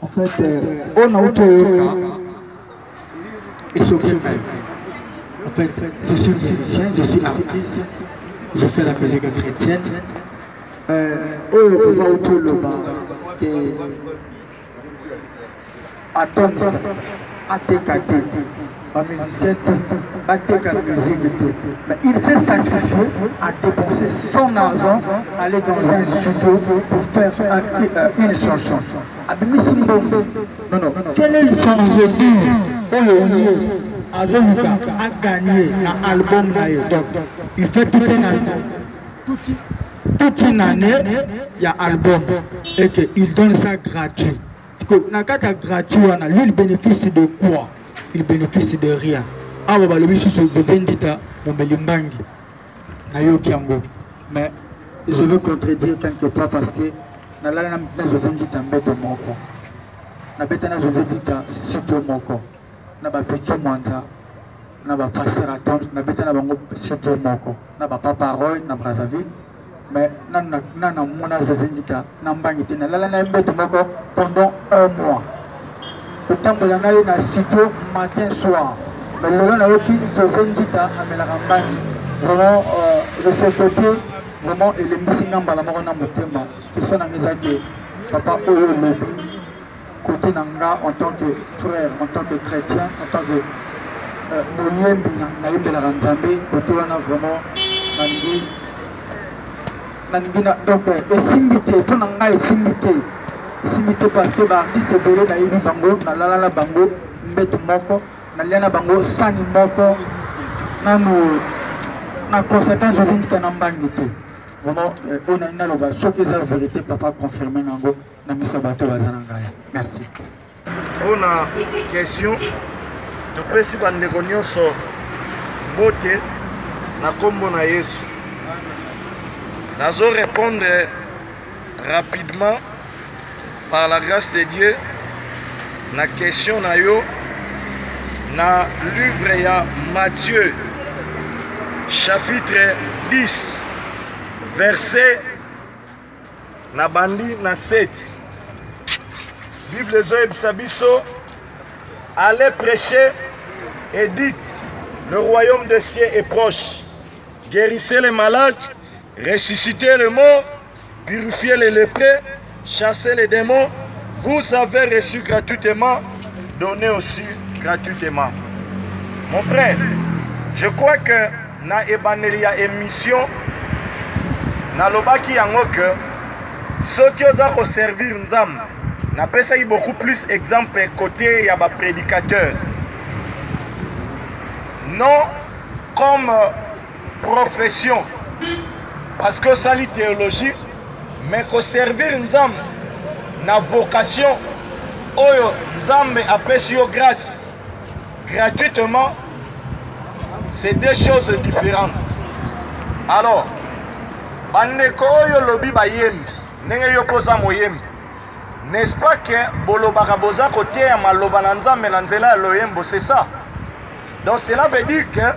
En fait, on a autre et ce qui en fait, je suis musicien, je suis artiste, je fais la musique chrétienne. On va autour le bas et attendre ATKT, un musicien ATK la musique. Mais il s'est sacrifié à dépenser son argent, aller dans un studio pour faire une chanson. Non, non, quel est son revenu a gagné un album? Donc, il fait tout un album. Toute une année, il y a un album et qu'il donne ça gratuit. Parce que quand il gratuit, lui, il bénéficie de quoi? Il bénéficie de rien. Mais je veux contredire quelque part parce que je veux dire un peu de mon corps. Je veux dire si de mon corps. Na ba petit manda na ba passer attendre na beta na bango surtout moko na ba parole na Brazzaville mais na mona zezindika na mbangi na lala na mbeto moko pendant un mois otambola na ye na studio matin soir mais lolo na yoki zezindika amela mbangi vraiment de ce côté vraiment il est mbisi ngamba la moko na motema question na ngezaki papa oyo lobi côté Nanga en tant que frère, en tant que chrétien, en tant que Mouniembi, Naïm de la Ranzambi, côté on a vraiment donc, et simité, tout Nanga est simité parce que l'artiste est belé, Naïm Bango, Nalala Bango, Mbet Moko, Naliana Bango, Sani Moko, na conséquence de vie qui est en banque. Vraiment, on a une alloba, ce qui est la vérité, papa confirmé Nango. Merci. On a une question. Je peux si vous avez sur beauté, na kombo na Yesu. Nazo répondre rapidement par la grâce de Dieu na question na yo na livre ya Matthieu chapitre 10 verset na bandi na 7. Bible Zoé Bisabiso, allez prêcher et dites, le royaume des cieux est proche. Guérissez les malades, ressuscitez les morts, purifiez les lépreux, chassez les démons. Vous avez reçu gratuitement, donnez aussi gratuitement. Mon frère, je crois que na ebanelia émission, na lobaki yango que ceux qui osent servir Nzam, n'a pas ça beaucoup plus exemple côté y a des prédicateurs. Non comme profession, parce que ça c'est théologie, mais que servir Nzam, na vocation, oyo Nzam appelle grâce gratuitement, c'est deux choses différentes. Alors, bandeko oyo lobi bayembi. N'est-ce pas que bolobaka boza côté ya maloba na Nzambe na nzela loyembo, c'est ça. Donc cela veut dire que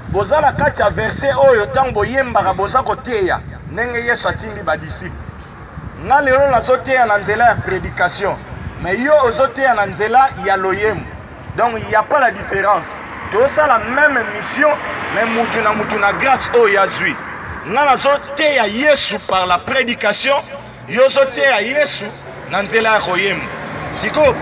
boza la kati ya verset oyo tango boyembaka boza côté ya ndenge Yesu atindi ba disciple. Nga lelo nazoteya na nzela ya prédication, mais yo ozoteya na nzela ya loyembo. Donc il n'y a pas la différence. Tout ça la même mission, mais mutu na grâce oyo yazui. Nga nazoteya Yesu par la prédication. Yozote a Yesu nanzela ya koyemba. Siko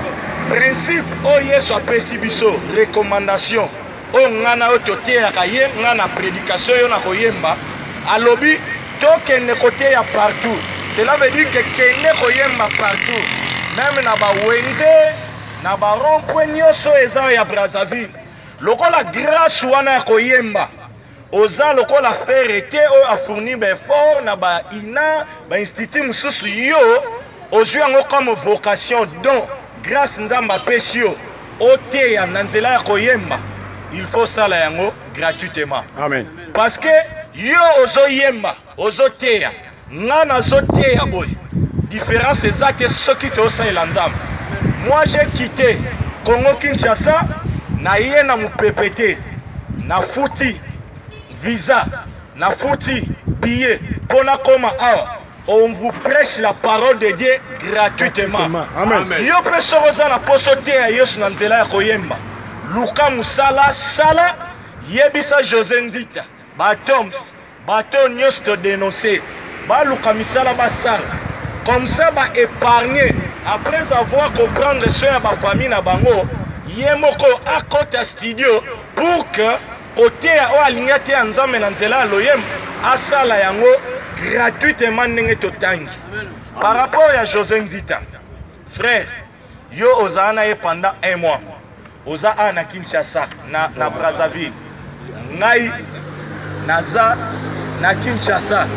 principe o Yesu apesi biso recommandation o ngana o tote ya kaye ngana prédication yo na koyemba alobi tokende kote ya partout. Cela veut dire que kende koyemba partout. Même na ba wenze na ba rond-point nyonso eza ya Brazzaville. Lokola grâce wana ya koyemba oza lokola ferete o a fourni ben fort na ba ina ba institut mususu yo ozwi yango comme vocation donc grâce Nzamba pesio ote ya nanzela ya koyemba il faut sala yango gratuitement. Amen. Parce que yo ozo yemba ozo teya ngana zo teya boy différence exacte ce qui te osala Nzamba. Moi j'ai quitté Congo Kinshasa na ye na mupepete na futi visa na futi billet pona koma awa on vous prêche la parole de Dieu gratuitement. Amen. Yo pe soroza na poso te ya Yesu na nzela ya koyemba. Luka musala sala yebisa José Nzita. Ba Toms, bato nyos te dénoncer. Ba luka misala ba sala. Comme ça ba épargner après avoir comprendre soin ba famille na bango. Yemoko akota studio pour que côté o alinga te nzambe na nzela loyem asala yango gratuitement ndenge totangi. Par rapport à José Nzita, frère, yo ozana ye pendant 1 mois. Oza na Kinshasa na Brazzaville. Ngai naza na Kinshasa.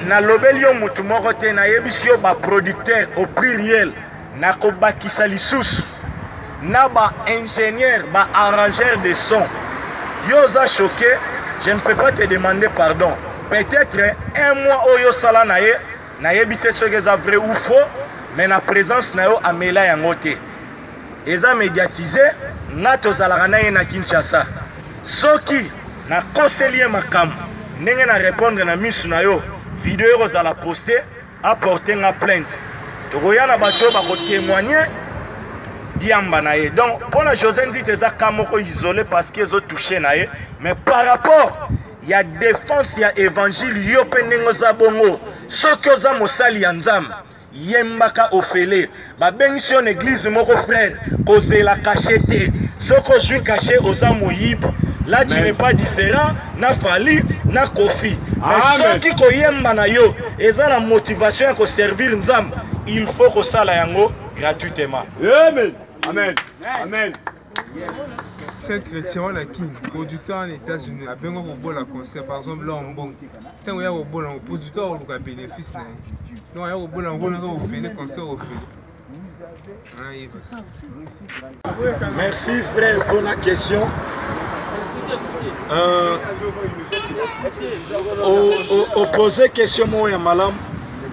Na lobeli yo mutu moko te na yebisi yo ba producteur au pluriel na kobakisa lisusu. Na ba ingénieur, ba arrangeur de son. Yoza choqué, je ne peux pas te demander pardon. Peut-être 1 mois oyo sala na yebite ce que ça vrai ou faux, mais la présence na yo amela yango te. Eza médiatisé, na tozalaka na ye na Kinshasa. Soki na conseiller makam, ndenge na répondre na misu na yo, vidéo kozala poster, apporter nga plainte. Tokoya na bato ba ko témoigner. Donc, pour la José Nzita, c'est isolé parce qu'ils ont touché. Mais par rapport, il y a défense, il y a évangile, il y a bongo. Ce que vous avez mosali yanzam, yembaka ofele. Ba bension église mon frère, cause la cachette. Ce que je caché aux amoyib. Là, tu n'es pas différent, na Fali, na Kofi. Mais ceux qui koyemba na yo, et ça la motivation pour servir nzam, il faut que ça la yango gratuitement. Amen. Amen. Amen. C'est un chrétien on a qui producteur en États-Unis a bien au la concert par exemple là en bon tant il y a au bon le producteur au bénéfice là non il y a au bon on fait les concerts au fait. Merci frère pour la question. Au poser question moi ya malam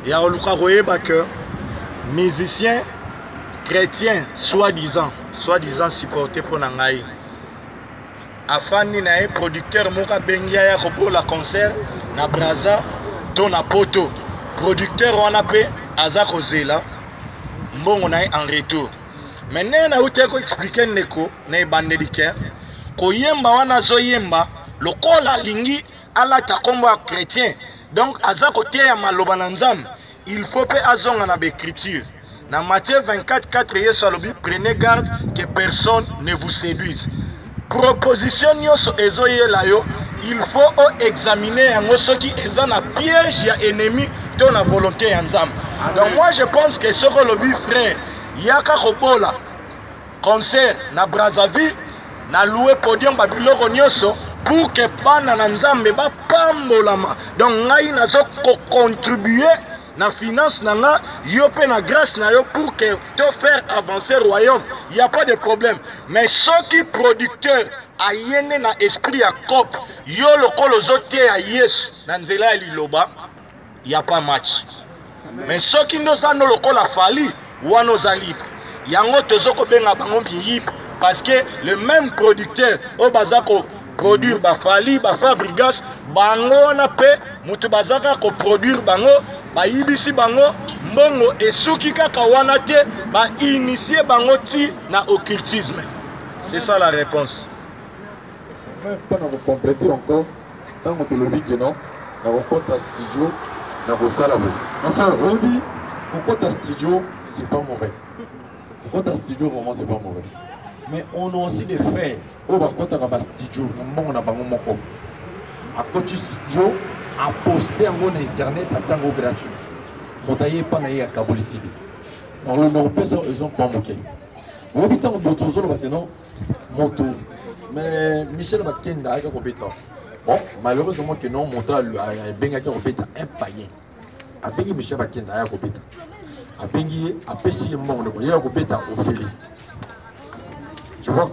ya oluka koyeba que musicien chrétien soi-disant supporté pour Nangaï. Afani na un producteur moka bengia ya kobola concert na Braza to na Poto. Producteur wana pe aza kozela mbongo na en retour. Maintenant na uté ko expliquer neko na bandelique ko yemba wana zo yemba lokola lingi ala ta kombo chrétien. Donc aza koté ya maloba na nzambe, il faut pe azonga na écriture. Dans Matthieu 24:4, Yesu alobi, prenez garde que personne ne vous séduise. Proposition il faut examiner ce qui est un piège à ennemi de la volonté ensemble. Donc moi je pense que ce que le frère, il y a qu'à concert na Brazzaville, na loué podium babiloko nyoso pour que bana na nzambe ba pambolama. Donc ngai nazo contribuer na finance nanga yo pe na grâce na yo pour que te faire avancer le royaume. Il y a pas de problème. Mais ceux qui producteur a yene na esprit à cop yo lokolo zote ya Yesu na nzela liloba, il y a pas match. Mais ceux qui nous ont lokola fali wana oza libre. Yango tozoko benga bango biyipe parce que le même producteur au bazako produire ba fali ba fabrigas bango na pe mutu bazaka ko produire bango ba yibisi bango mbongo esuki kaka wana te ba initier bango ti na occultisme. C'est ça la réponse. Pas na compléter encore tant que le dit que non na compte studio na ko sala bo. Enfin Robi compte studio c'est pas mauvais. Compte studio vraiment c'est pas mauvais. Mais on a aussi des frères au par contre à studio on a bango moko. À côté studio à poster en internet à tango gratuit. Montaye pas na ya kabolisi. On le repère ça ils ont pas moqué. Robi tant d'autres zones maintenant moto. Mais Michel Makenda a compétent. Bon, malheureusement que non, monta a bien compétent un païen. A bien Michel Makenda a compétent. A bien a pessi monde, il a compétent au fili. Tu vois?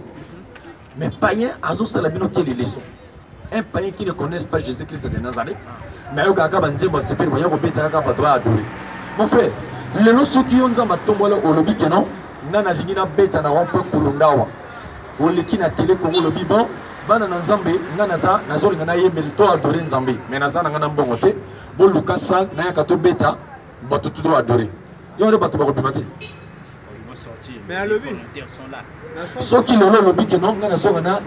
Mais païen a zo salabino qui les leçons. Un païen qui ne connaît pas Jésus-Christ de Nazareth, mais au gaga banze ba c'est il a compétent à doit adorer. Mon frère, les lois qui ont zamba tombola au lobby que non, nana lingina beta na rompe kulundawa. On les qui na télé Congo le biban bana na nzambe nga naza nazolinga na yembeli to adore nzambe mais naza na nga na mbongo te boluka sale nayaka tobeta bato tudo adore yo nde bato bakobima te Mais à lever. soki lelo olobi ke non nga nazonga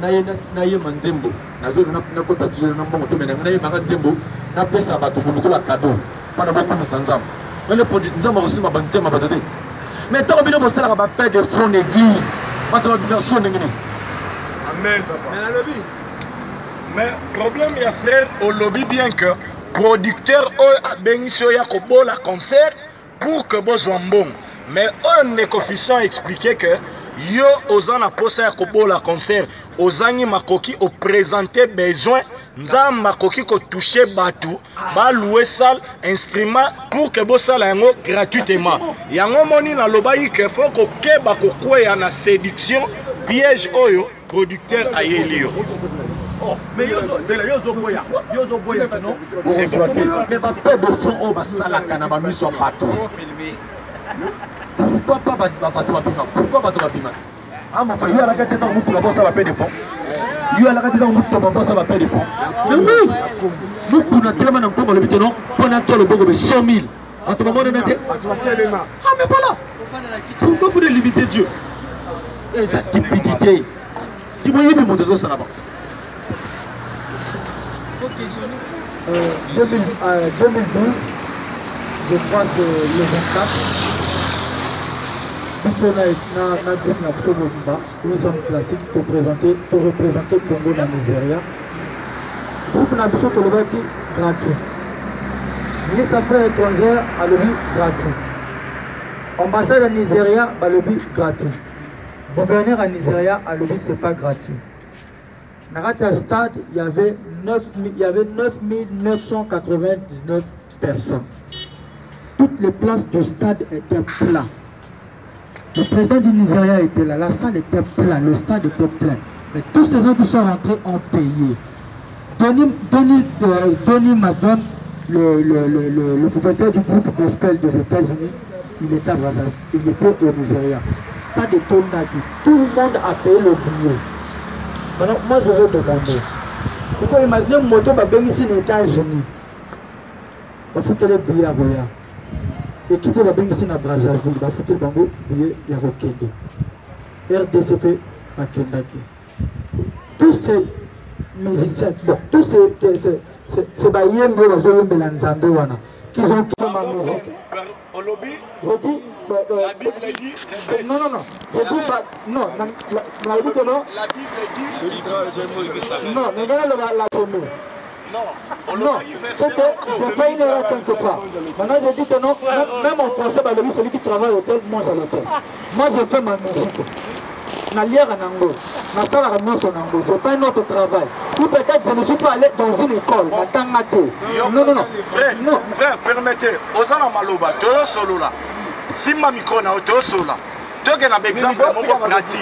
nayemba nzembo nazonga nakota tilo na mbongo te mais nanga nayembaka nzembo napesa bato kolukola kado mpona bokumisa nzambe mele nzambe akosimba bantema bato te mais ntango bino bosalaka bapere de front d'église bato babima so ndenge nini. Amen, papa. Mais à lever. Mais problème, il y a frère, au lobby bien que producteur a bénéficié de la concert pour que vous soyez bon. Mais un écofisant a expliqué que yo osant la poste à la concert, osant makoki au présenter besoin, nza makoki ko toucher batou, ba louer salle instrument pour que vous soyez gratuitement. Yango moni na lobayi que faut ko keba ko kwea na séduction piège oyo producteur ayelio. Mais yozo boya non C'est vrai. Mais pas de fond au basala kanaba mis sur bateau. Pourquoi pas bateau babima? Pourquoi bateau babima? Ah mon frère, il y a la gâte dans beaucoup d'abord ça va payer des fonds. Il y a la gâte dans beaucoup d'abord ça va payer des fonds. Mais oui. Beaucoup na tellement na komba le bitono, on a tout le bogo de 100 000. En tout moment on a été. Ah mais voilà. Pourquoi vous limiter Dieu? Et sa stupidité. Dis-moi il y a des mots ça là-bas. 2012, je crois que le 24, nous sommes classiques pour représenter Congo dans le Nigeria. Groupe Nabiso Kolobaki gratuit. Ministre Affaires étrangères à l'objet gratuit. Ambassade au Nigeria à l'objet gratuit. Gouverneur à Nigeria à l'objet c'est pas gratuit. Dans le stade, il y avait 9999 personnes. Toutes les places du stade étaient pleines. Le président du Nigeria était là, la salle était pleine, le stade était plein. Mais tous ces gens qui sont rentrés ont payé. Donny Madon, le propriétaire du groupe gospel des États-Unis, il était au Nigeria. Pas de Tonaki. Tout le monde a payé le billet. Maintenant, moi je vais demander. Il faut imaginer une moto qui est ici aux États-Unis. Il faut que les billets à Goya. Et tout le monde est ici à Brazzaville. Il faut que les billets à Rokende. RDCP à Kendaki. Tous ces musiciens, bon, tous ces baïens qui ont fait la Nzambe qui ont fait ma musique. Au lobby, Je dis, la Bible dit. non. Je dis, non, la Bible dit non. La Bible dit. Non, mais là, la première. Non, Non, c'est que c'est pas une erreur quelque part. Maintenant, je dis que non, même en français, celui qui travaille au hôtel mange à l'hôtel. Moi, je fais ma musique. Je ne fais pas un autre travail. Ou peut-être je ne suis pas allé dans une école. Non. Frère, permettez, Osana Maloba, tu es solo là. Si ma micro na tu es solo là. Tu as un exemple pratique.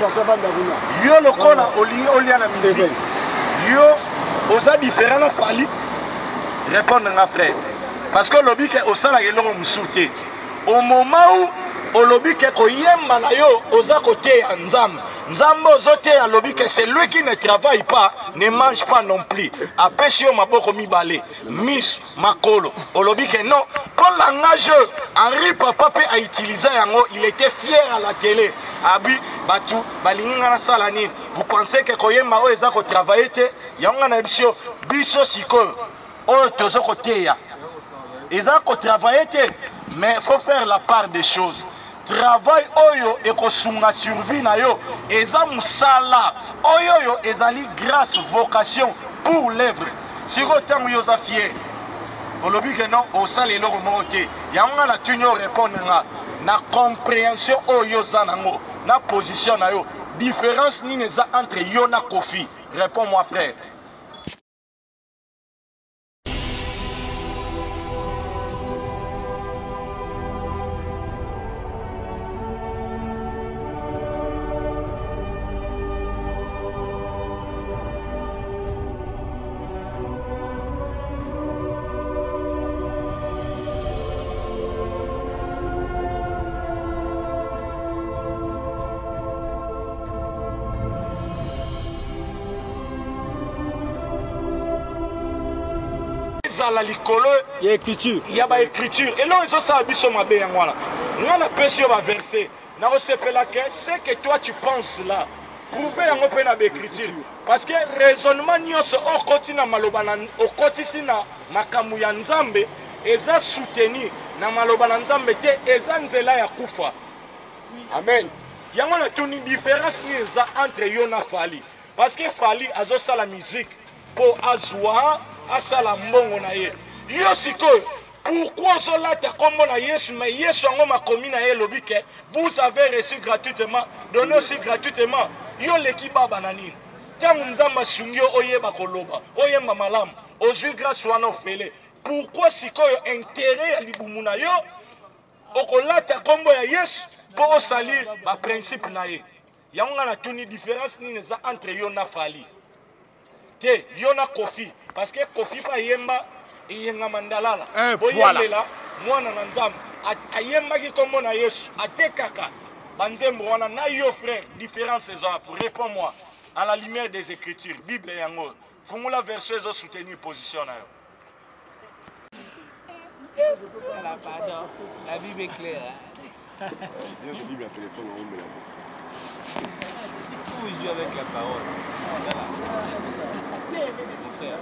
Yo le kola oli na musique. Yo osa différent fali. Répondre à frère. Parce que le but est osala yelo msuté. Au moment où au lobby que koyemba na yo oza côté ya nzambe nzambe ozote ya lobby que c'est lui qui ne travaille pas ne mange pas non plus apesi yo maboko mibale mish makolo au lobby que non pour l'engageur Henri Papa pe a utilisé yango il était fier à la télé abi batu balinga na sala nini vous pensez que koyemba o eza ko travailler te yango na biso siko o tozo côté ya eza ko travailler te mais faut faire la part des choses. Travail oyo ekosunga survie na yo eza musala oyo yo ezali grâce vocation pour l'œuvre siko tango yo za fier olobi que non osala eloko moko te yango na tunyo répondre na compréhension oyo za nango na position na yo différence nini eza entre yo na Kofi réponds-moi frère. ezosala likolo ya écriture ya baécriture eloko ezosala biso mabe yango wana nga napesi yo baverset nakosepela ke ce que toi tu penses là prouve yango mpe na baécriture parce que raisonnement nyonso okoti na maloba okotisi na makambo ya nzambe eza soutenu na maloba na nzambe te eza nzela ya kufa amen yango natuni différence nini eza entre yo na Fally parce que Fally azosala musique mpo azwa asala mbongo na ye yo sikoyo pourquoi ozolata kombo na Yesu mais Yesu yango makomi na ye lobi ke vous avez reçu gratuitement donné aussi gratuitement yo leki baba na nini ntango nzambe asungi yo oyeba koloba oyemba malamu ozwi grâce wana ofele pourquoi sikoyo intérêt ya libumu na yo okolata kombo ya Yesu mpo osalir baprincipe na ye yango nga natuni différence nini eza entre yo na Fally te yo na Kofi parce que Kofi pa yemba iyenga mandalala boyembela mwana na nzambe ayembaki kombo na Yesu atekaka banzembo wana na yo frère différence eza pour réponds-moi à la lumière des écritures Bible yango fungula verset ezo soutenir position na yo. Voilà, pardon. La Bible est claire. Hein? Bien que Bible à téléphone, on met la Il faut jouer avec la parole. Voilà. Mon frère.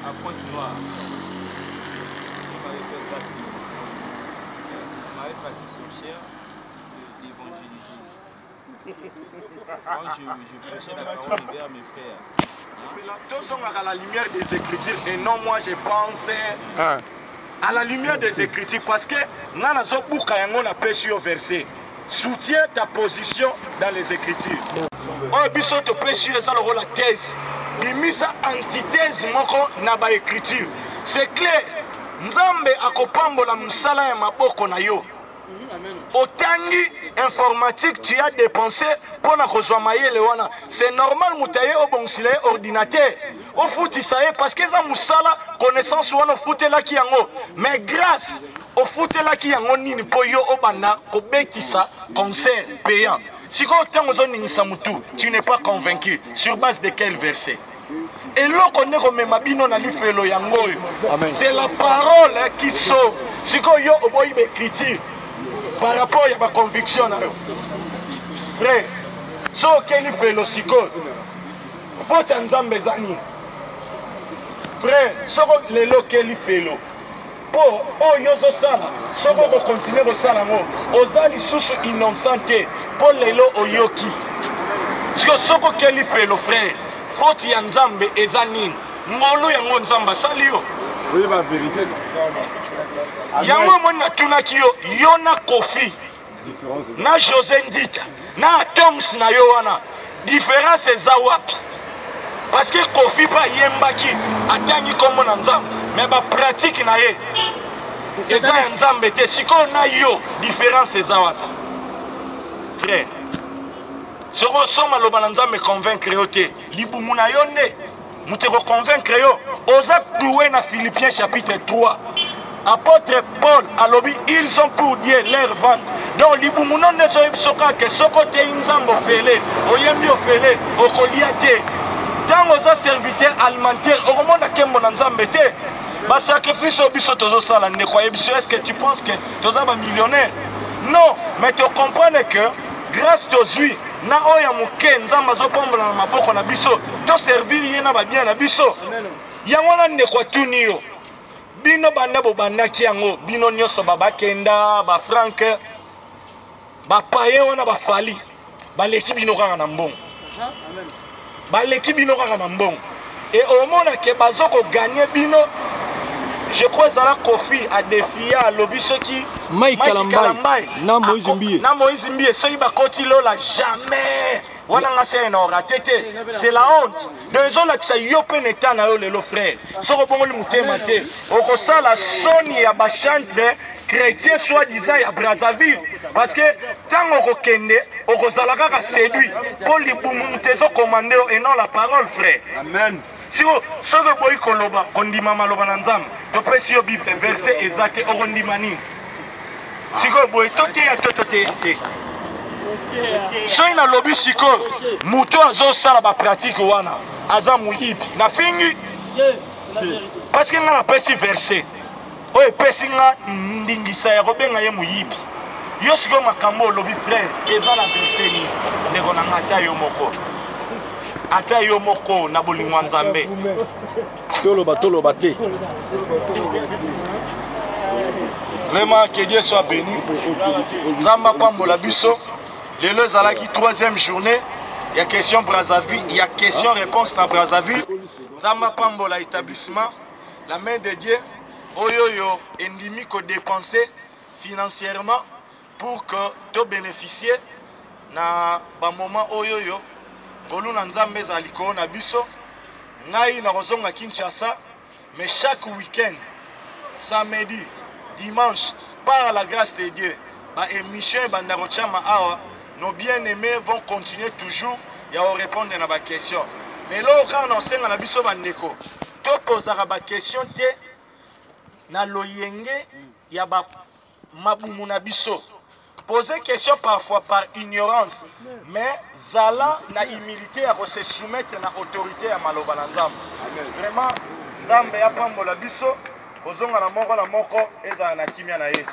À Pointe-Noire, on m'avait fait grâce de on m'avait passé son cher d'évangéliser. Moi, je prêchais la parole envers mes frères. Tous sont à la lumière des Écritures et non moi je pense à la lumière des Écritures parce que Nana Zobuka Yango n'a pas su au verset. Soutiens ta position dans les Écritures. Oh, biso te peut sur la thèse. Bimisa antithèse moko na ba écriture. C'est clair. Nzambe akopambola musala ya maboko na yo. Otangi informatique tu as dépensé pour na kozwa mayele wana. C'est normal mutaye obonsile ordinateur. O futi saye parce que za musala connaissance wana futela ki yango. Mais grâce au futela ki yango nini po yo obana ko betisa concert payant. Si tu n'es pas convaincu, sur base de quel verset? Et l'autre, c'est la parole qui sauve. Si tu as écrit par rapport à ma conviction, frère, ce qu'il fait le psycho, votre ensemble frère, ce qu'il fait le pour oh yozo sala soko ko continuer ko sala ngo ozali susu innocenté pour lelo oyoki soko keli fait le frère faute ya nzambe ezanine ngolo yango nzamba salio oui ba vérité yango mona tunaki yo na Kofi na José Ndita na Toms na yo wana différence eza wapi parce que Kofi pa yembaki atangi kombo na nzambe mais ba pratique na ye eza nzambe te siko na yo différence eza wapi frère soko soma loba na nzambe convaincre yo te libumu na yo nde muteko convaincre yo oza doué na Philippiens chapitre 3 apôtre Paul alobi ils ont pour Dieu leur vente donc libumu non ne soka ke soko te nzambe ofele oyembi ofele okolia te tant aux serviteurs alimentaires au moment de Kembo Nzambe te ba sacrifice au biso tozo sala ne croyez biso est-ce que tu penses que toza ba millionnaire non mais tu comprends que grâce tozui na oya muke nzamba zo pombola na maboko na biso to servir yena ba bien na biso yango na ne kwa tunio bino banda bo bandaki yango bino nyoso baba kenda ba frank ba paye wana ba Fally ba leki bino kanga na mbongo baleki bino kaka na mbongo et au monde que bazoko gagner bino je crois que la Kofi a défié à lobi ce qui Mike Kalambai na Moïse Mbie ce qui va continuer là jamais wana ngase na raté c'est la honte de gens là qui ça yo peneta na yo le frère soko bongo le mutema te oko sala soni ya ba chantre chrétien soi-disant ya Brazzaville parce que tant on kende oko sala kaka séduit pour les boumou tezo commander et non la parole frère amen si ce que boy koloba kondima maloba na nzambe to pesi yo bible verset exact okondima nini siko boy tote ya te soki na lobi siko moto azosala bapratique wana aza moyibi nafingi parce que nga napesi verset oyo epesi nga ndingisa ya kobenga ye moyibi yo sikoyo makambo olobi frère eza na verset nini ndeko na nga ata yo moko na bolingo ya nzambe toloba te vraiment que Dieu soit béni nzambe apambola biso lelo ezalaki 3e journée il y a question Brazzaville il y a question réponse na Brazzaville nzambe apambola établissement la main de Dieu oyoyo endimi ko dépenser financièrement pour que to bénéficier na ba moment oyoyo ngolu na nzambe ezali ko na biso ngai na kozonga Kinshasa mais chaque week-end samedi dimanche par la grâce de Dieu ba émission bandako chama awa nos bien-aimés vont continuer toujours ya répondre na ba question mais là quand on senga na biso bandeko to posaka ba question te na loyenge ya ba mabumu na biso poser question parfois par ignorance mais zala na humilité à se soumettre na autorité ya maloba na nzambe vraiment nzambe ya pambola biso kozonga na moko ezala na kimia na Yesu